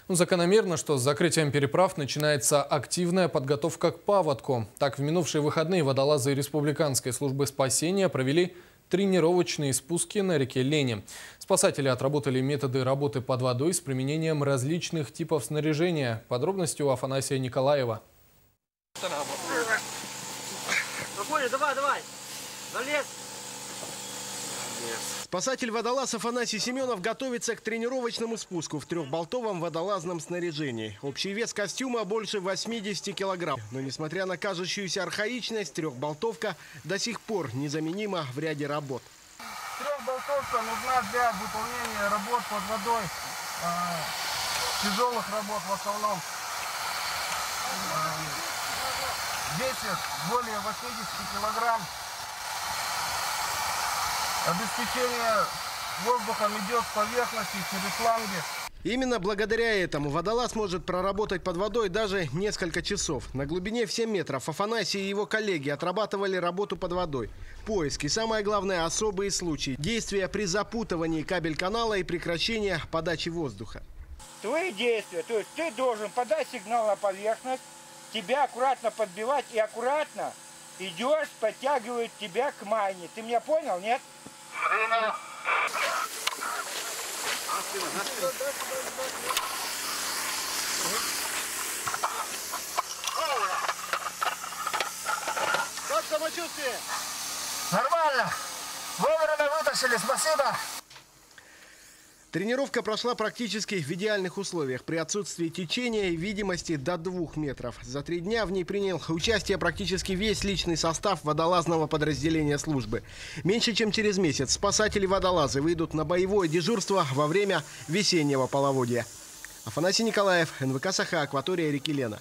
Закономерно, что с закрытием переправ начинается активная подготовка к паводку. Так, в минувшие выходные водолазы Республиканской службы спасения провели тренировочные спуски на реке Лени. Спасатели отработали методы работы под водой с применением различных типов снаряжения. Подробности у Афанасия Николаева. Давай, залез. Спасатель-водолаз Афанасий Семенов готовится к тренировочному спуску в трехболтовом водолазном снаряжении. Общий вес костюма больше 80 килограмм. Но несмотря на кажущуюся архаичность, трехболтовка до сих пор незаменима в ряде работ. Трехболтовка нужна для выполнения работ под водой, тяжелых работ в основном. Весит более 80 килограмм. Обеспечение воздухом идет с поверхности через шланги. Именно благодаря этому водолаз может проработать под водой даже несколько часов. На глубине в 7 метров Афанасий и его коллеги отрабатывали работу под водой. Поиск и, самое главное, особые случаи. Действия при запутывании кабель-канала и прекращение подачи воздуха. Твои действия, то есть ты должен подать сигнал на поверхность, тебя аккуратно подбивать и аккуратно идешь, подтягивает тебя к майне. Ты меня понял, нет? Как самочувствие? Нормально. Вовремя вытащили, спасибо. Тренировка прошла практически в идеальных условиях. При отсутствии течения и видимости до 2 метров. За 3 дня в ней принял участие практически весь личный состав водолазного подразделения службы. Меньше чем через месяц спасатели-водолазы выйдут на боевое дежурство во время весеннего половодья. Афанасий Николаев, НВК «Саха», акватория реки Лена.